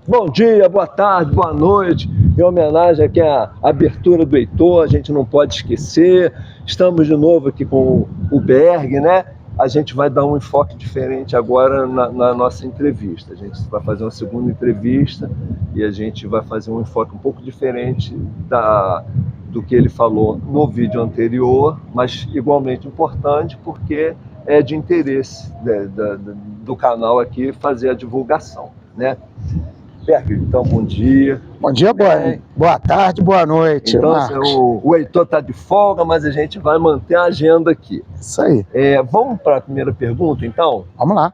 Bom dia, boa tarde, boa noite. Em homenagem aqui à abertura do Heitor, a gente não pode esquecer. Estamos de novo aqui com o Berg, né? A gente vai dar um enfoque diferente agora na nossa entrevista. A gente vai fazer uma segunda entrevista e a gente vai fazer um enfoque um pouco diferente do que ele falou no vídeo anterior, mas igualmente importante porque é de interesse do canal aqui fazer a divulgação, né? Berg, então, bom dia. Bom dia, boa tarde, boa noite. Então, o Heitor está de folga, mas a gente vai manter a agenda aqui. Isso aí. Vamos para a primeira pergunta, então? Vamos lá.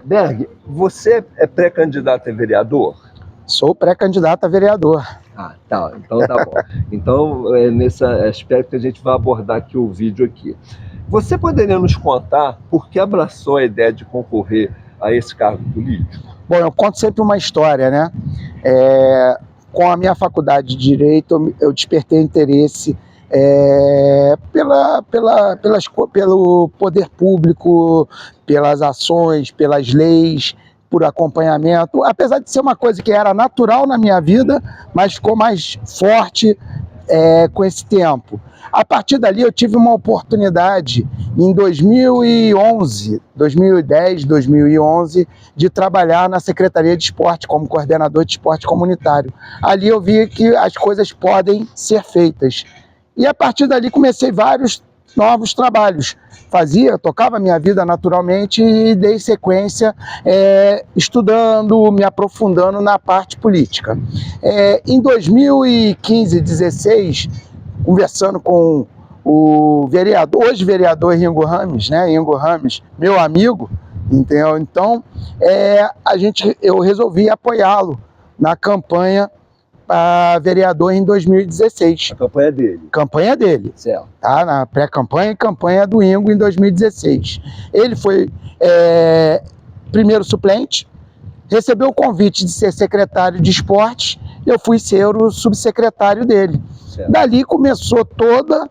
Berg, você é pré-candidato a vereador? Sou pré-candidato a vereador. Ah, tá. Então tá bom. Então, é nesse aspecto que a gente vai abordar aqui o vídeo aqui. Você poderia nos contar por que abraçou a ideia de concorrer a esse cargo político? Bom, eu conto sempre uma história, né? Com a minha faculdade de Direito, eu despertei interesse pelo poder público, pelas ações, pelas leis, por acompanhamento, apesar de ser uma coisa que era natural na minha vida, mas ficou mais forte com esse tempo. A partir dali eu tive uma oportunidade em 2011, 2010, 2011, de trabalhar na Secretaria de Esporte como coordenador de esporte comunitário. Ali eu vi que as coisas podem ser feitas. E a partir dali comecei vários novos trabalhos. Tocava a minha vida naturalmente e dei sequência estudando, me aprofundando na parte política. Em 2015, 2016, conversando com o vereador, hoje vereador Ringo Rames, né? Ringo Rames, meu amigo, entendeu? Então, eu resolvi apoiá-lo na campanha para vereador em 2016. A campanha dele? Campanha dele. Certo. Tá? Na pré-campanha e campanha do Ingo em 2016. Ele foi primeiro suplente, recebeu o convite de ser secretário de esportes, eu fui ser o subsecretário dele. Certo. Dali começou todo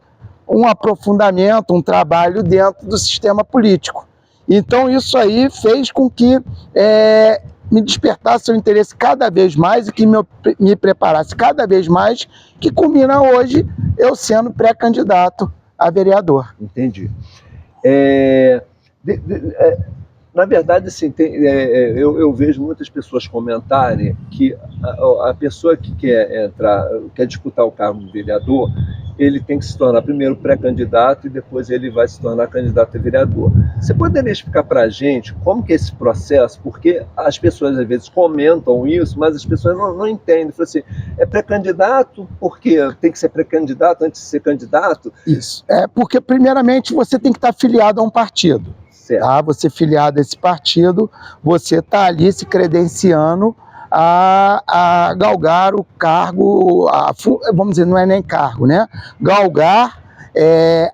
um aprofundamento, um trabalho dentro do sistema político. Então isso aí fez com que me despertasse o interesse cada vez mais e que me preparasse cada vez mais, que culmina hoje eu sendo pré-candidato a vereador. Entendi. Na verdade, assim, eu vejo muitas pessoas comentarem que a pessoa que quer disputar o cargo de vereador, ele tem que se tornar primeiro pré-candidato e depois ele vai se tornar candidato a vereador. Você poderia explicar para a gente como que é esse processo? Porque as pessoas às vezes comentam isso, mas as pessoas não entendem. Falam assim, é pré-candidato porque tem que ser pré-candidato antes de ser candidato? Isso. Porque primeiramente você tem que estar filiado a um partido. Tá? Você filiado a esse partido, você está ali se credenciando a galgar o cargo, vamos dizer, não é nem cargo, né? Galgar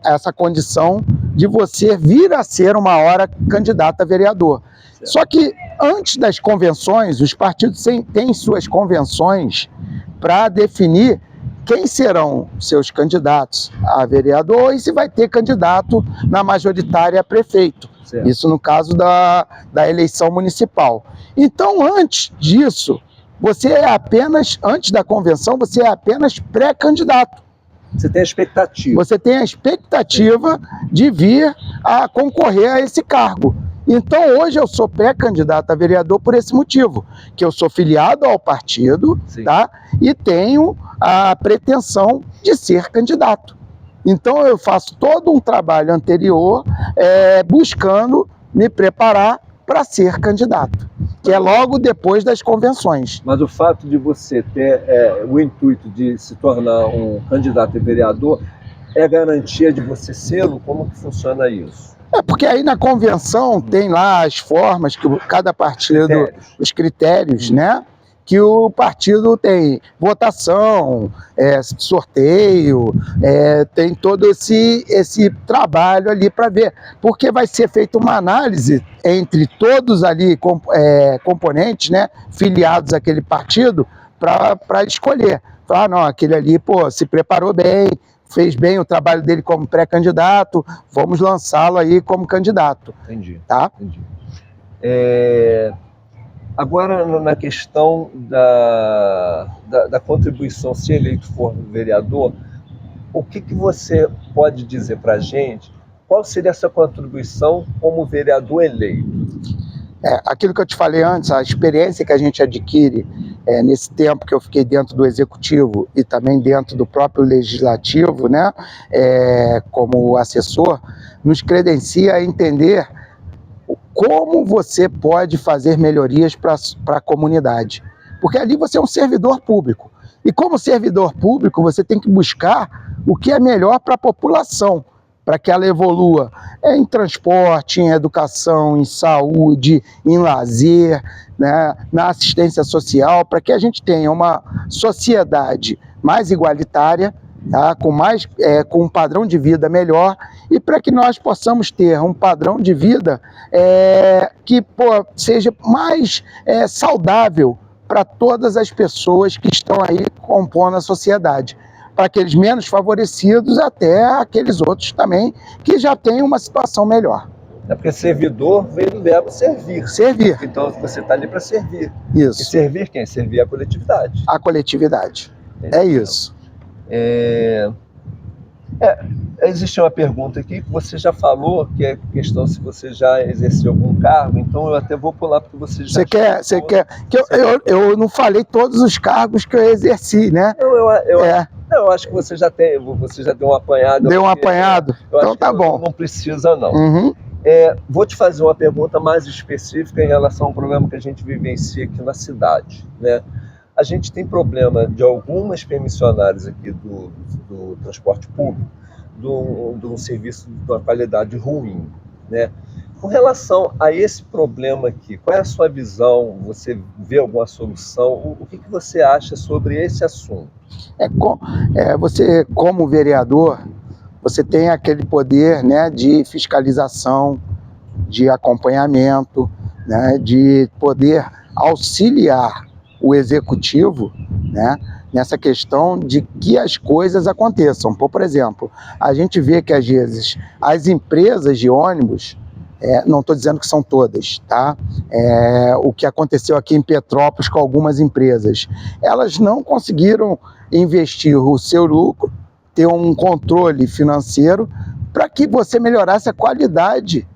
essa condição de você vir a ser uma hora candidato a vereador. Certo. Só que antes das convenções, os partidos têm suas convenções para definir quem serão seus candidatos a vereador e se vai ter candidato na majoritária a prefeito. Certo. Isso no caso da eleição municipal. Então, antes disso, antes da convenção, você é apenas pré-candidato. Você tem a expectativa. Você tem a expectativa de vir a concorrer a esse cargo. Então, hoje eu sou pré-candidato a vereador por esse motivo, que eu sou filiado ao partido, tá? E tenho a pretensão de ser candidato. Então, eu faço todo um trabalho anterior buscando me preparar para ser candidato, que é logo depois das convenções. Mas o fato de você ter o intuito de se tornar um candidato a vereador é garantia de você sê-lo? Como que funciona isso? Porque aí na convenção tem lá as formas que cada partido, os critérios, né? Que o partido tem votação, sorteio, tem todo esse trabalho ali para ver, porque vai ser feita uma análise entre todos ali componentes, né, filiados àquele partido, para escolher. Falar, não, aquele ali, se preparou bem, fez bem o trabalho dele como pré-candidato, vamos lançá-lo aí como candidato. Entendi. Tá? Entendi. Agora, na questão da contribuição, se eleito for vereador, o que você pode dizer para a gente? Qual seria essa contribuição como vereador eleito? Aquilo que eu te falei antes, a experiência que a gente adquire nesse tempo que eu fiquei dentro do Executivo e também dentro do próprio Legislativo, né, como assessor, nos credencia a entender como você pode fazer melhorias para a comunidade. Porque ali você é um servidor público. E como servidor público, você tem que buscar o que é melhor para a população, para que ela evolua em transporte, em educação, em saúde, em lazer, né, na assistência social, para que a gente tenha uma sociedade mais igualitária, tá, com um padrão de vida melhor, e para que nós possamos ter um padrão de vida que seja mais saudável para todas as pessoas que estão aí compondo a sociedade, para aqueles menos favorecidos até aqueles outros também que já têm uma situação melhor. É porque servidor vem do verbo servir. Servir. Então você está ali para servir. Isso. E servir quem? Servir a coletividade. A coletividade. É isso. Existe uma pergunta aqui que você já falou, que é a questão se você já exerceu algum cargo, então eu até vou pular porque você já... Você quer que eu não falei todos os cargos que eu exerci, né? Eu acho que você já deu um apanhado. Deu um apanhado? Então tá bom. Não precisa, não. Uhum. Vou te fazer uma pergunta mais específica em relação ao problema que a gente vivencia aqui na cidade, né? A gente tem problema de algumas permissionárias aqui do transporte público, de um serviço de uma qualidade ruim, né? Com relação a esse problema aqui, qual é a sua visão? Você vê alguma solução? O que você acha sobre esse assunto? Você, como vereador, você tem aquele poder, né, de fiscalização, de acompanhamento, né, de poder auxiliar o executivo, né, nessa questão de que as coisas aconteçam. Por exemplo, a gente vê que às vezes as empresas de ônibus, não estou dizendo que são todas, tá? O que aconteceu aqui em Petrópolis com algumas empresas, elas não conseguiram investir o seu lucro, ter um controle financeiro para que você melhorasse a qualidade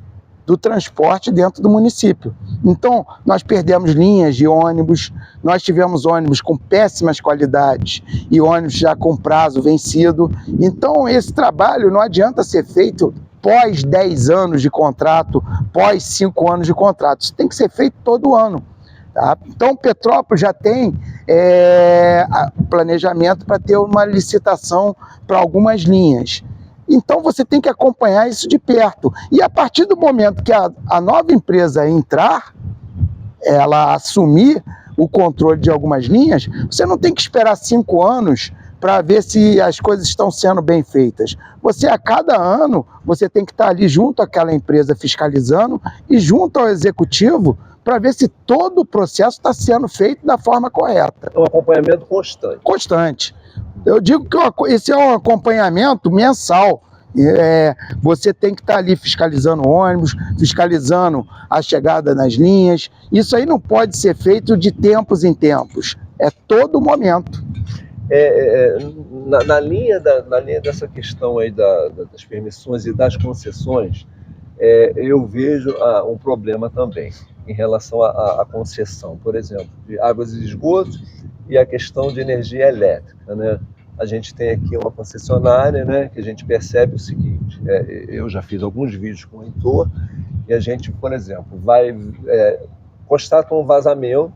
do transporte dentro do município. Então, nós perdemos linhas de ônibus, nós tivemos ônibus com péssimas qualidades e ônibus já com prazo vencido. Então, esse trabalho não adianta ser feito pós 10 anos de contrato, pós 5 anos de contrato. Isso tem que ser feito todo ano. Tá? Então, Petrópolis já tem planejamento para ter uma licitação para algumas linhas. Então, você tem que acompanhar isso de perto. E a partir do momento que a nova empresa entrar, ela assumir o controle de algumas linhas, você não tem que esperar 5 anos para ver se as coisas estão sendo bem feitas. Você, a cada ano, você tem que estar ali junto àquela empresa fiscalizando e junto ao executivo para ver se todo o processo está sendo feito da forma correta. É um acompanhamento constante. Constante. Eu digo que esse é um acompanhamento mensal. Você tem que estar ali fiscalizando o ônibus, fiscalizando a chegada nas linhas. Isso aí não pode ser feito de tempos em tempos. É todo momento. Na linha dessa questão aí das permissões e das concessões, eu vejo um problema também em relação à concessão, por exemplo, de águas e esgotos e a questão de energia elétrica, né? A gente tem aqui uma concessionária, né, que a gente percebe o seguinte, eu já fiz alguns vídeos com o Heitor, e a gente, por exemplo, constata um vazamento,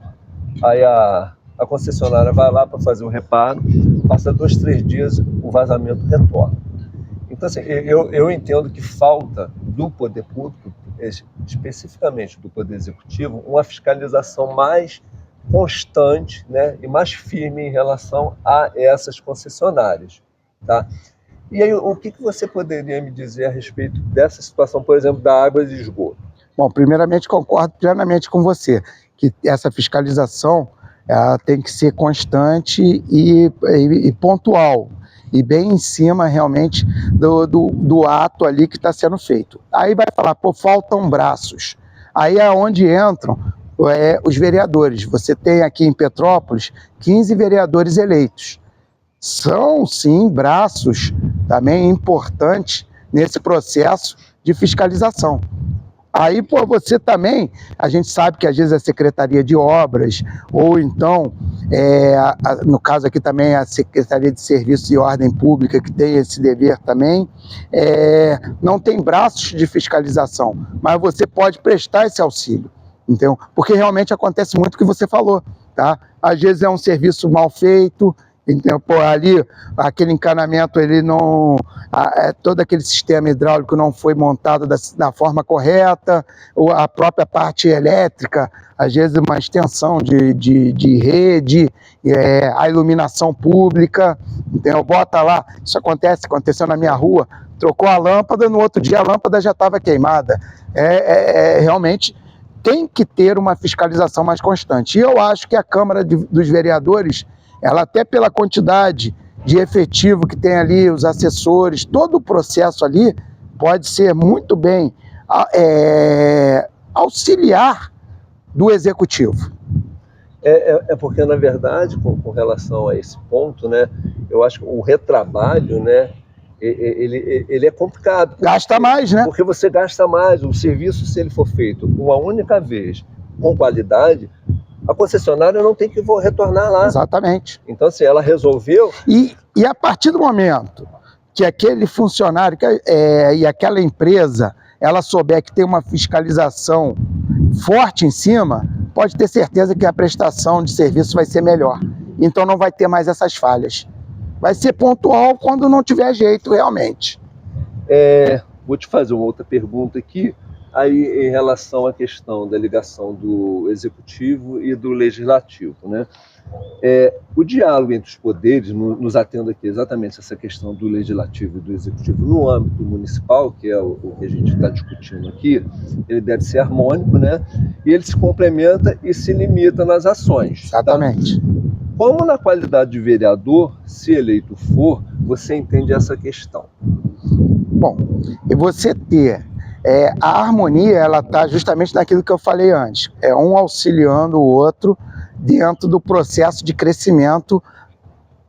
aí a concessionária vai lá para fazer o reparo, passa 2, 3 dias, o vazamento retorna. Então, assim, eu entendo que falta do poder público, especificamente do poder executivo, uma fiscalização mais constante, né, e mais firme em relação a essas concessionárias, tá? E aí, o que você poderia me dizer a respeito dessa situação, por exemplo, da água e esgoto? Bom, primeiramente concordo plenamente com você, que essa fiscalização ela tem que ser constante e pontual, e bem em cima realmente do ato ali que está sendo feito. Aí vai falar, faltam braços. Aí é onde entram os vereadores. Você tem aqui em Petrópolis 15 vereadores eleitos. São, sim, braços também importantes nesse processo de fiscalização. Aí, pô, você também, a gente sabe que às vezes a Secretaria de Obras, ou então, no caso aqui também a Secretaria de Serviços e Ordem Pública, que tem esse dever também, não tem braços de fiscalização, mas você pode prestar esse auxílio, entendeu? Porque realmente acontece muito o que você falou, tá? Às vezes é um serviço mal feito, então, pô, ali, aquele encanamento, ele não... todo aquele sistema hidráulico não foi montado da forma correta, ou a própria parte elétrica, às vezes uma extensão de rede, a iluminação pública, então, bota lá, isso aconteceu na minha rua, trocou a lâmpada, no outro dia a lâmpada já estava queimada. Realmente tem que ter uma fiscalização mais constante. E eu acho que a Câmara dos Vereadores, ela até pela quantidade de efetivo que tem ali, os assessores, todo o processo ali pode ser muito bem auxiliar do Executivo. Porque, na verdade, com relação a esse ponto, né, eu acho que o retrabalho, né, ele é complicado. Gasta mais, né? Porque você gasta mais. O serviço, se ele for feito uma única vez, com qualidade, a concessionária não tem que retornar lá. Exatamente. Então, assim, ela resolveu... E a partir do momento que aquele funcionário e aquela empresa, ela souber que tem uma fiscalização forte em cima, pode ter certeza que a prestação de serviço vai ser melhor. Então não vai ter mais essas falhas. Vai ser pontual quando não tiver jeito, realmente. Vou te fazer uma outra pergunta aqui. Aí, em relação à questão da ligação do Executivo e do Legislativo, né? O diálogo entre os poderes, nos atendo aqui exatamente essa questão do Legislativo e do Executivo no âmbito municipal, que é o que a gente está discutindo aqui, ele deve ser harmônico, né? E ele se complementa e se limita nas ações. Exatamente. Tá? Como na qualidade de vereador, se eleito for, você entende essa questão? Bom, e você ter... a harmonia, ela está justamente naquilo que eu falei antes, um auxiliando o outro dentro do processo de crescimento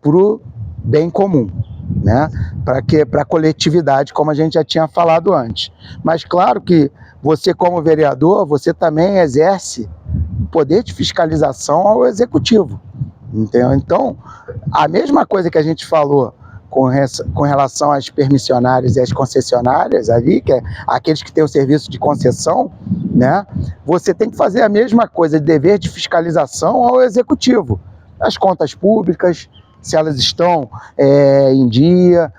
para o bem comum, né? Para a coletividade, como a gente já tinha falado antes. Mas claro que você, como vereador, você também exerce o poder de fiscalização ao Executivo, entendeu? Então, a mesma coisa que a gente falou com relação às permissionárias e às concessionárias ali, que é aqueles que têm o serviço de concessão, né? Você tem que fazer a mesma coisa de dever de fiscalização ao Executivo. As contas públicas, se elas estão em dia,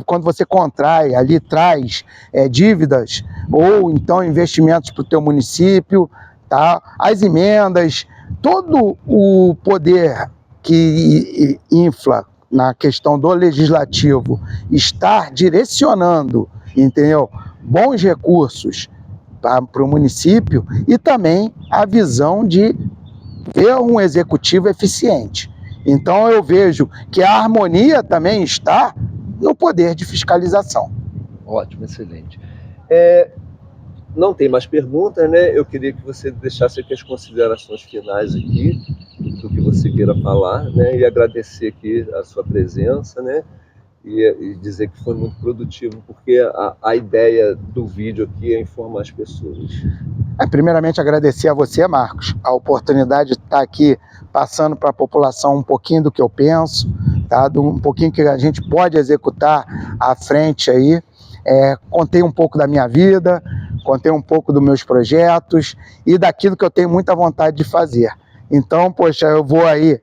quando você contrai ali, traz dívidas ou então investimentos para o teu município, tá? As emendas, todo o poder que infla na questão do legislativo, estar direcionando, entendeu, bons recursos para o município e também a visão de ter um executivo eficiente. Então eu vejo que a harmonia também está no poder de fiscalização. Ótimo, excelente. Não tem mais perguntas, né? Eu queria que você deixasse aqui as considerações finais aqui, do que você queira falar, né? E agradecer aqui a sua presença, né? E dizer que foi muito produtivo, porque a ideia do vídeo aqui é informar as pessoas. Primeiramente, agradecer a você, Marcos, a oportunidade de estar aqui passando para a população um pouquinho do que eu penso, tá? Um pouquinho que a gente pode executar à frente aí. Contei um pouco da minha vida, contei um pouco dos meus projetos e daquilo que eu tenho muita vontade de fazer. Então, poxa, eu vou aí,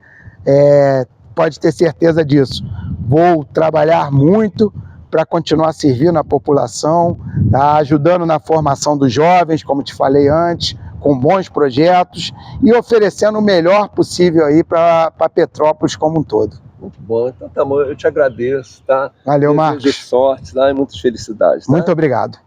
pode ter certeza disso, vou trabalhar muito para continuar servindo a população, tá? Ajudando na formação dos jovens, como te falei antes, com bons projetos e oferecendo o melhor possível aí para Petrópolis como um todo. Muito bom, então tá bom, eu te agradeço, tá? Valeu, Marcos. Desejo sorte, tá? E muitas felicidades. Tá? Muito obrigado.